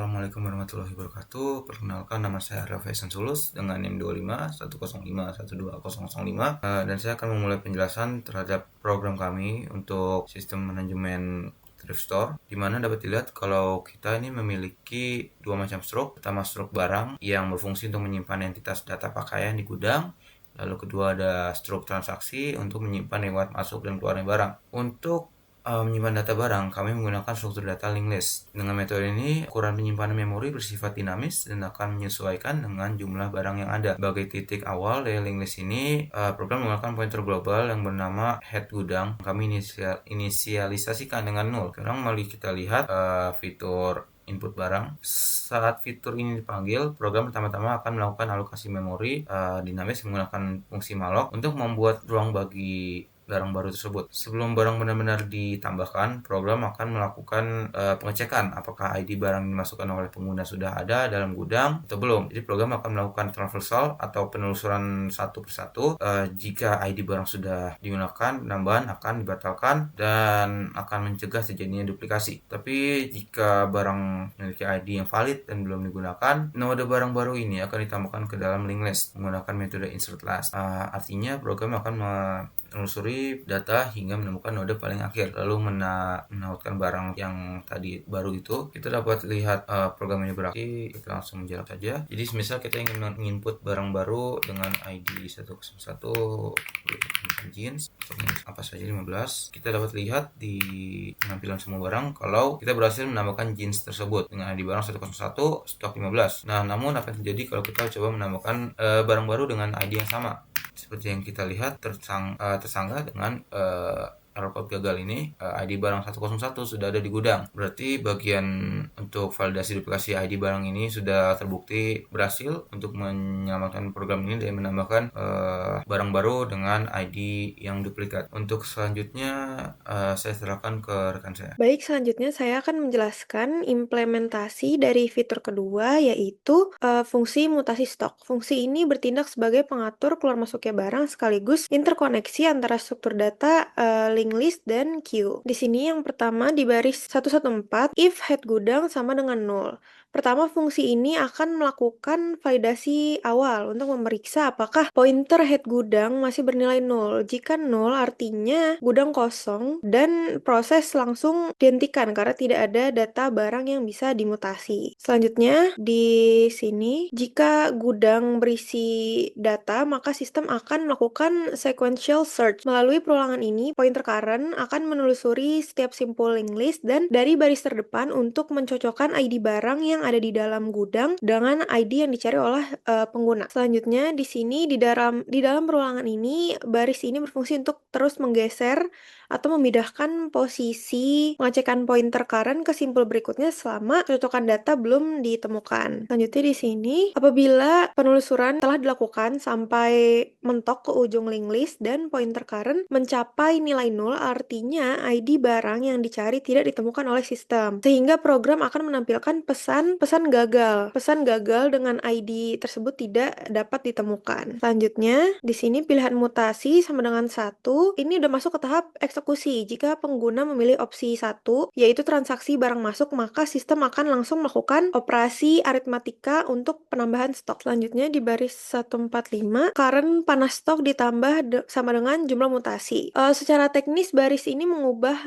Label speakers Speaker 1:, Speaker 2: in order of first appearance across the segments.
Speaker 1: Assalamualaikum warahmatullahi wabarakatuh. Perkenalkan, nama saya Arya Faizan Sulus dengan NIM 25 105 122 005, dan saya akan memulai penjelasan terhadap program kami untuk sistem manajemen thrift store, di mana dapat dilihat kalau kita ini memiliki dua macam stroke. Pertama, stroke barang yang berfungsi untuk menyimpan entitas data pakaian di gudang. Lalu kedua, ada stroke transaksi untuk menyimpan lewat masuk dan keluarnya barang. Untuk menyimpan data barang, kami menggunakan struktur data linked list. Dengan metode ini, ukuran penyimpanan memori bersifat dinamis dan akan menyesuaikan dengan jumlah barang yang ada. Sebagai titik awal dari linked list ini, program menggunakan pointer global yang bernama head gudang. Kami inisialisasikan dengan 0. Sekarang mari kita lihat fitur input barang. Saat fitur ini dipanggil, program pertama-tama akan melakukan alokasi memori dinamis menggunakan fungsi malloc untuk membuat ruang bagi barang baru tersebut. Sebelum barang benar-benar ditambahkan, program akan melakukan pengecekan apakah ID barang yang dimasukkan oleh pengguna sudah ada dalam gudang atau belum. Jadi program akan melakukan traversal atau penelusuran satu persatu. Jika ID barang sudah digunakan, penambahan akan dibatalkan dan akan mencegah terjadinya duplikasi. Tapi jika barang memiliki ID yang valid dan belum digunakan, node barang baru ini akan ditambahkan ke dalam linked list menggunakan metode insert last. Artinya program akan menelusuri data hingga menemukan node paling akhir, lalu menautkan barang yang tadi baru itu. Kita dapat lihat program ini beraksi. Kita langsung menjalan saja. Jadi misal kita ingin menginput barang baru dengan ID 101 jeans apa saja 15, kita dapat lihat di penampilan semua barang kalau kita berhasil menambahkan jeans tersebut dengan ID barang 101 stok 15. Nah, namun apa yang terjadi kalau kita coba menambahkan barang baru dengan ID yang sama? Seperti yang kita lihat, tersangka dengan error code gagal ini, ID barang 101 sudah ada di gudang. Berarti bagian untuk validasi duplikasi ID barang ini sudah terbukti berhasil untuk menyelamatkan program ini dan menambahkan barang baru dengan ID yang duplikat. Untuk selanjutnya saya serahkan ke rekan saya.
Speaker 2: Baik, selanjutnya saya akan menjelaskan implementasi dari fitur kedua, yaitu fungsi mutasi stok. Fungsi ini bertindak sebagai pengatur keluar masuknya barang sekaligus interkoneksi antara struktur data linked list dan queue. Di sini yang pertama di baris 114, if head gudang sama dengan 0. Pertama, fungsi ini akan melakukan validasi awal untuk memeriksa apakah pointer head gudang masih bernilai 0. Jika 0 artinya gudang kosong dan proses langsung dihentikan karena tidak ada data barang yang bisa dimutasi. Selanjutnya, di sini jika gudang berisi data, maka sistem akan melakukan sequential search. Melalui perulangan ini, pointer current akan menelusuri setiap simpul linked list dan dari baris terdepan untuk mencocokkan ID barang yang ada di dalam gudang dengan ID yang dicari oleh pengguna. Selanjutnya di sini di dalam perulangan ini, baris ini berfungsi untuk terus menggeser atau memindahkan posisi pengecekan pointer current ke simpul berikutnya selama kecocokan data belum ditemukan. Selanjutnya di sini, apabila penelusuran telah dilakukan sampai mentok ke ujung linked list dan pointer current mencapai nilai 0, artinya ID barang yang dicari tidak ditemukan oleh sistem, sehingga program akan menampilkan pesan gagal. Pesan gagal dengan ID tersebut tidak dapat ditemukan. Selanjutnya, di sini pilihan mutasi sama dengan 1. Ini udah masuk ke tahap eksekusi. Jika pengguna memilih opsi 1, yaitu transaksi barang masuk, maka sistem akan langsung melakukan operasi aritmatika untuk penambahan stok. Selanjutnya di baris 145, current panas stok ditambah sama dengan jumlah mutasi. Secara teknis, baris ini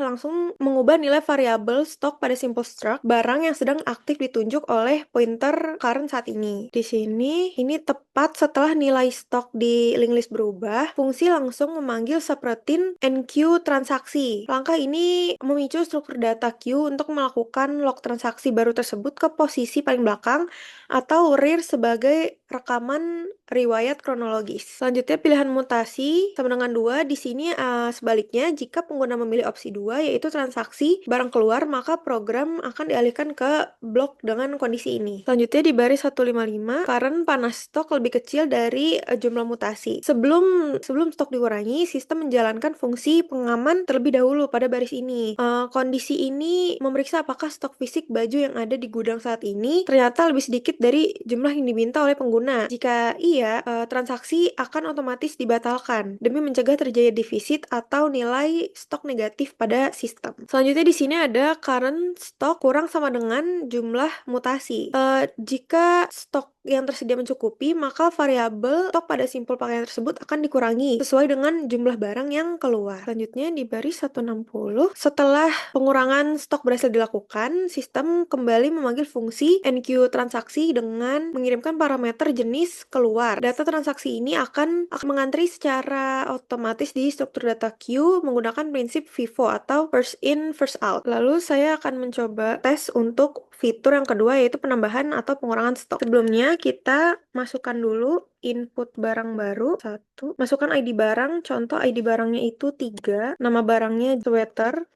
Speaker 2: langsung mengubah nilai variabel stok pada simple struct barang yang sedang aktif ditunjuk oleh pointer current saat ini. Di sini, ini tepat setelah nilai stok di linked list berubah, fungsi langsung memanggil subroutine enqueue transaksi. Langkah ini memicu struktur data queue untuk melakukan log transaksi baru tersebut ke posisi paling belakang atau rear sebagai rekaman riwayat kronologis. Selanjutnya pilihan mutasi sama dengan 2. Di sini sebaliknya, jika pengguna memilih opsi 2 yaitu transaksi barang keluar, maka program akan dialihkan ke blok dengan kondisi ini. Selanjutnya di baris 155, current panas stok lebih kecil dari jumlah mutasi. Sebelum stok dikurangi, sistem menjalankan fungsi pengaman terlebih dahulu pada baris ini. Kondisi ini memeriksa apakah stok fisik baju yang ada di gudang saat ini ternyata lebih sedikit dari jumlah yang diminta oleh pengguna. Jika iya, transaksi akan otomatis dibatalkan demi mencegah terjadi defisit atau nilai stok negatif pada sistem. Selanjutnya di sini ada current stock kurang sama dengan jumlah mutasi. Jika stok yang tersedia mencukupi, maka variabel stok pada simpul pakaian tersebut akan dikurangi sesuai dengan jumlah barang yang keluar. Selanjutnya di baris 160, setelah pengurangan stok berhasil dilakukan, sistem kembali memanggil fungsi NQ transaksi dengan mengirimkan parameter jenis keluar. Data transaksi ini akan mengantri secara otomatis di struktur data queue menggunakan prinsip FIFO atau first in first out. Lalu saya akan mencoba tes untuk fitur yang kedua, yaitu penambahan atau pengurangan stok. Sebelumnya kita masukkan dulu input barang baru 1, masukkan ID barang, contoh ID barangnya itu 3, nama barangnya sweater,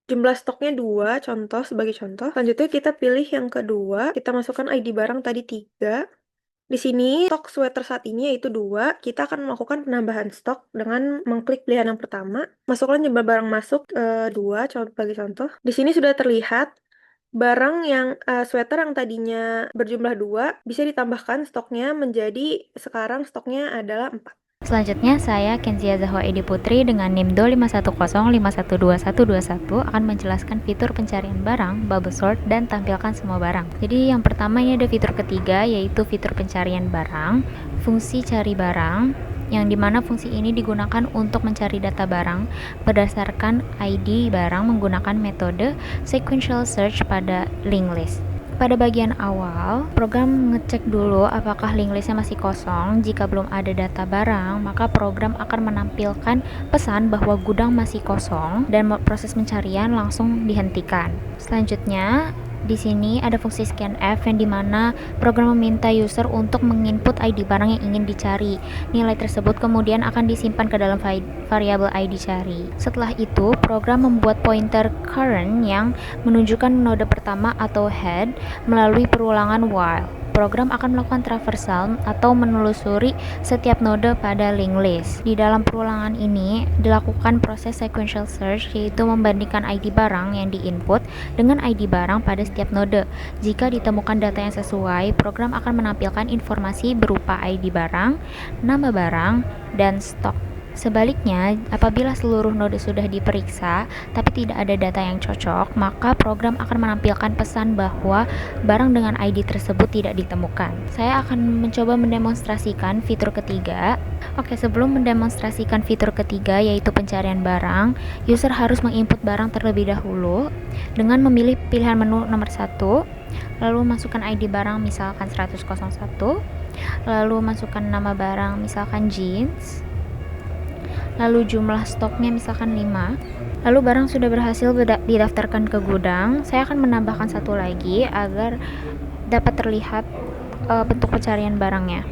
Speaker 2: jumlah stoknya 2, contoh sebagai contoh. Selanjutnya kita pilih yang kedua, kita masukkan ID barang tadi 3. Di sini stok sweater saat ini yaitu 2, kita akan melakukan penambahan stok dengan mengklik pilihan yang pertama. Masukkan jumlah barang masuk 2, sebagai contoh. Di sini sudah terlihat barang yang sweater yang tadinya berjumlah 2 bisa ditambahkan stoknya menjadi sekarang stoknya adalah 4.
Speaker 3: Selanjutnya, saya Kenzia Zahwa Edi Putri dengan NIM 25105121121 akan menjelaskan fitur pencarian barang, bubble sort, dan tampilkan semua barang. Jadi yang pertama ini ada fitur ketiga, yaitu fitur pencarian barang, fungsi cari barang, yang dimana fungsi ini digunakan untuk mencari data barang berdasarkan ID barang menggunakan metode sequential search pada linked list. Pada bagian awal, program ngecek dulu apakah link listnya masih kosong. Jika belum ada data barang, maka program akan menampilkan pesan bahwa gudang masih kosong dan proses pencarian langsung dihentikan. Selanjutnya, di sini ada fungsi scanf yang dimana program meminta user untuk menginput ID barang yang ingin dicari. Nilai tersebut kemudian akan disimpan ke dalam variabel ID cari. Setelah itu, program membuat pointer current yang menunjukkan node pertama atau head melalui perulangan while. Program akan melakukan traversal atau menelusuri setiap node pada linked list. Di dalam perulangan ini dilakukan proses sequential search, yaitu membandingkan ID barang yang diinput dengan ID barang pada setiap node. Jika ditemukan data yang sesuai, program akan menampilkan informasi berupa ID barang, nama barang, dan stok. Sebaliknya, apabila seluruh node sudah diperiksa tapi tidak ada data yang cocok, maka program akan menampilkan pesan bahwa barang dengan ID tersebut tidak ditemukan. Saya akan mencoba mendemonstrasikan fitur ketiga. Oke, sebelum mendemonstrasikan fitur ketiga, yaitu pencarian barang, user harus menginput barang terlebih dahulu dengan memilih pilihan menu nomor 1, lalu masukkan ID barang misalkan 10001, lalu masukkan nama barang misalkan jeans, lalu jumlah stoknya misalkan 5, lalu barang sudah berhasil didaftarkan ke gudang. Saya akan menambahkan satu lagi agar dapat terlihat bentuk pencarian barangnya.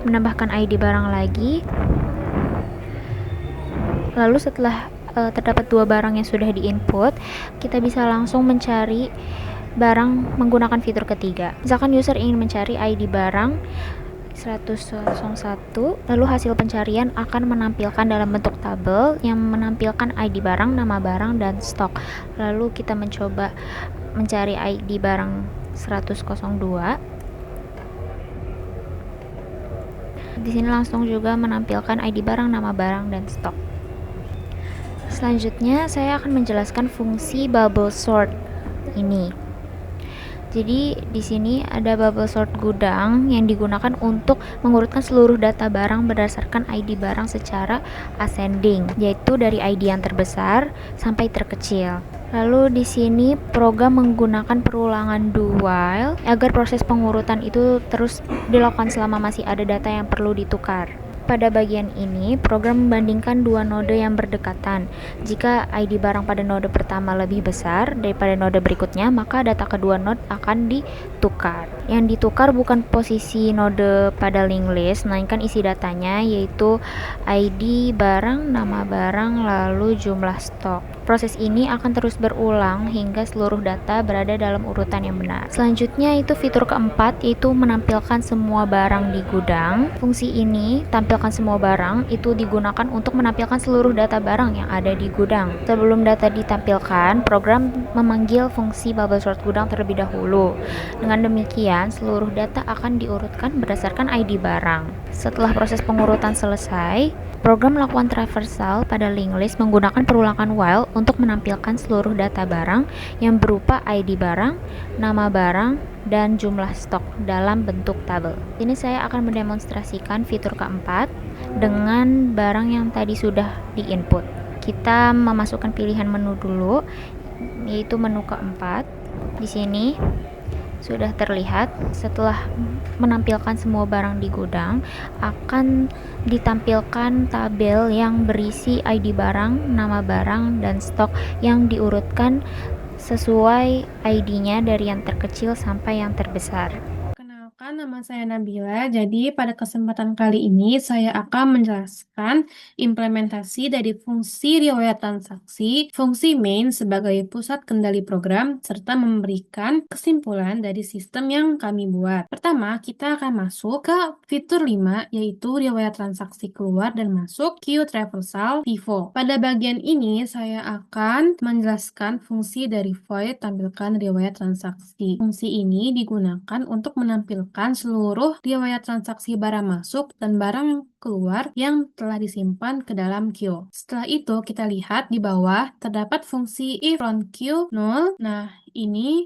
Speaker 3: Menambahkan ID barang lagi, lalu setelah terdapat 2 barang yang sudah diinput, kita bisa langsung mencari barang menggunakan fitur ketiga. Misalkan user ingin mencari ID barang 101, lalu hasil pencarian akan menampilkan dalam bentuk tabel yang menampilkan ID barang, nama barang, dan stok. Lalu kita mencoba mencari ID barang 102. Di sini langsung juga menampilkan ID barang, nama barang, dan stok. Selanjutnya saya akan menjelaskan fungsi bubble sort ini. Jadi di sini ada bubble sort gudang yang digunakan untuk mengurutkan seluruh data barang berdasarkan ID barang secara ascending, yaitu dari ID yang terbesar sampai terkecil. Lalu di sini program menggunakan perulangan do while agar proses pengurutan itu terus dilakukan selama masih ada data yang perlu ditukar. Pada bagian ini, program membandingkan dua node yang berdekatan. Jika ID barang pada node pertama lebih besar daripada node berikutnya, maka data kedua node akan ditukar. Yang ditukar bukan posisi node pada linked list, melainkan isi datanya, yaitu ID barang, nama barang, lalu jumlah stok. Proses ini akan terus berulang hingga seluruh data berada dalam urutan yang benar. Selanjutnya itu fitur keempat, yaitu menampilkan semua barang di gudang. Fungsi ini, tampilkan semua barang, itu digunakan untuk menampilkan seluruh data barang yang ada di gudang. Sebelum data ditampilkan, program memanggil fungsi bubble sort gudang terlebih dahulu. Dengan demikian, seluruh data akan diurutkan berdasarkan ID barang. Setelah proses pengurutan selesai, program melakukan traversal pada linked list menggunakan perulangan while untuk menampilkan seluruh data barang yang berupa ID barang, nama barang, dan jumlah stok dalam bentuk tabel. Ini saya akan mendemonstrasikan fitur keempat dengan barang yang tadi sudah diinput. Kita memasukkan pilihan menu dulu, yaitu menu keempat. Di sini sudah terlihat setelah menampilkan semua barang di gudang akan ditampilkan tabel yang berisi ID barang, nama barang, dan stok yang diurutkan sesuai ID-nya dari yang terkecil sampai yang terbesar.
Speaker 4: Kenalkan, nama saya Nabila. Jadi pada kesempatan kali ini saya akan menjelaskan implementasi dari fungsi riwayat transaksi, fungsi main sebagai pusat kendali program, serta memberikan kesimpulan dari sistem yang kami buat. Pertama, kita akan masuk ke fitur 5, yaitu riwayat transaksi keluar dan masuk queue traversal pivot. Pada bagian ini saya akan menjelaskan fungsi dari void tampilkan riwayat transaksi. Fungsi ini digunakan untuk menampilkan seluruh riwayat transaksi barang masuk dan barang keluar yang telah disimpan ke dalam queue. Setelah itu kita lihat di bawah terdapat fungsi if from queue null. Nah, ini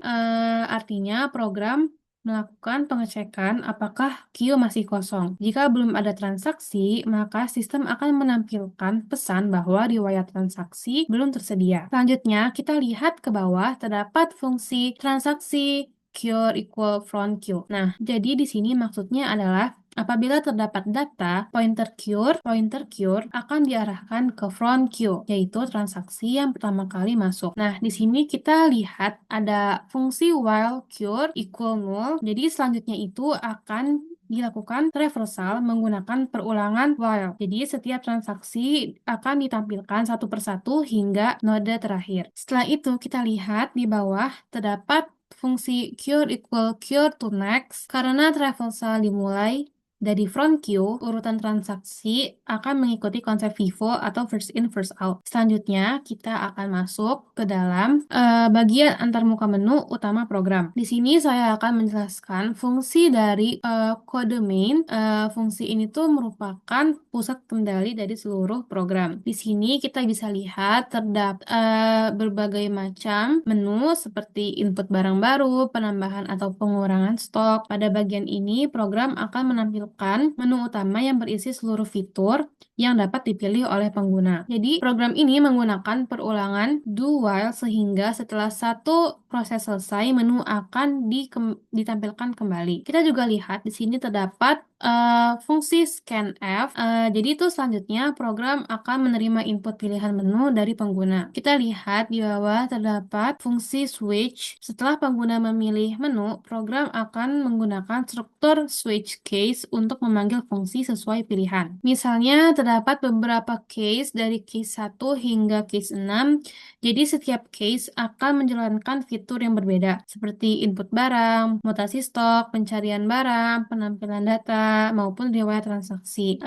Speaker 4: artinya program melakukan pengecekan apakah queue masih kosong. Jika belum ada transaksi, maka sistem akan menampilkan pesan bahwa riwayat transaksi belum tersedia. Selanjutnya, kita lihat ke bawah terdapat fungsi transaksi cure equal from queue. Nah, jadi di sini maksudnya adalah apabila terdapat data, pointer cure akan diarahkan ke front queue, yaitu transaksi yang pertama kali masuk. Nah, di sini kita lihat ada fungsi while cure equal null. Jadi selanjutnya itu akan dilakukan traversal menggunakan perulangan while. Jadi setiap transaksi akan ditampilkan satu persatu hingga node terakhir. Setelah itu kita lihat di bawah terdapat fungsi cure equal cure to next. Karena traversal dimulai dari front queue, urutan transaksi akan mengikuti konsep FIFO atau first in first out. Selanjutnya, kita akan masuk ke dalam bagian antarmuka menu utama program. Di sini saya akan menjelaskan fungsi dari kode main. Fungsi ini tuh merupakan pusat kendali dari seluruh program. Di sini kita bisa lihat terdapat berbagai macam menu seperti input barang baru, penambahan atau pengurangan stok. Pada bagian ini, program akan menampilkan menu utama yang berisi seluruh fitur yang dapat dipilih oleh pengguna. Jadi, program ini menggunakan perulangan do while sehingga setelah satu proses selesai, menu akan ditampilkan kembali. Kita juga lihat di sini terdapat fungsi scanf. Jadi itu selanjutnya program akan menerima input pilihan menu dari pengguna. Kita lihat di bawah terdapat fungsi switch. Setelah pengguna memilih menu, program akan menggunakan struktur switch case untuk memanggil fungsi sesuai pilihan. Misalnya terdapat beberapa case dari case 1 hingga case 6. Jadi setiap case akan menjalankan fitur yang berbeda seperti input barang, mutasi stok, pencarian barang, penampilan data, maupun riwayat transaksi.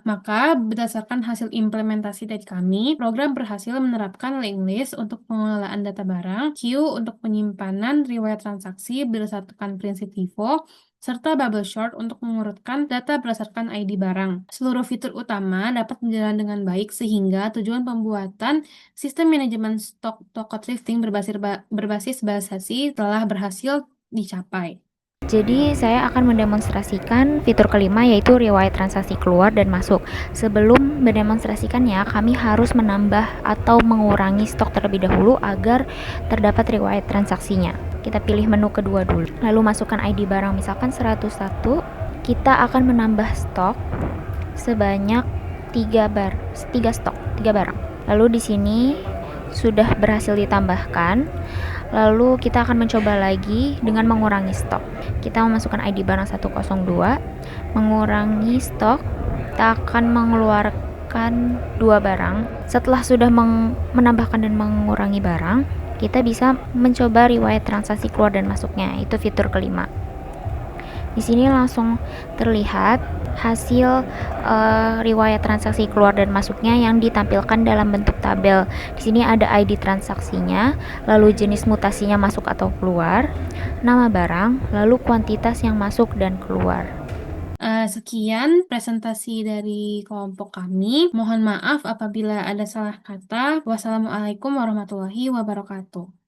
Speaker 4: Maka berdasarkan hasil implementasi dari kami, program berhasil menerapkan linked list untuk pengelolaan data barang, queue untuk penyimpanan riwayat transaksi berdasarkan prinsip FIFO, serta bubble sort untuk mengurutkan data berdasarkan ID barang. Seluruh fitur utama dapat berjalan dengan baik sehingga tujuan pembuatan sistem manajemen stok toko thrifting berbasis Basasi telah berhasil dicapai.
Speaker 3: Jadi saya akan mendemonstrasikan fitur kelima, yaitu riwayat transaksi keluar dan masuk. Sebelum mendemonstrasikannya, kami harus menambah atau mengurangi stok terlebih dahulu agar terdapat riwayat transaksinya. Kita pilih menu kedua dulu, lalu masukkan ID barang misalkan 101. Kita akan menambah stok sebanyak 3 stok, 3 barang. Lalu di sini sudah berhasil ditambahkan. Lalu kita akan mencoba lagi dengan mengurangi stok. Kita memasukkan ID barang 102, mengurangi stok, kita akan mengeluarkan 2 barang. Setelah sudah menambahkan dan mengurangi barang, kita bisa mencoba riwayat transaksi keluar dan masuknya, itu fitur kelima. Di sini langsung terlihat hasil riwayat transaksi keluar dan masuknya yang ditampilkan dalam bentuk tabel. Di sini ada ID transaksinya, lalu jenis mutasinya masuk atau keluar, nama barang, lalu kuantitas yang masuk dan keluar.
Speaker 4: Sekian presentasi dari kelompok kami. Mohon maaf apabila ada salah kata. Wassalamualaikum warahmatullahi wabarakatuh.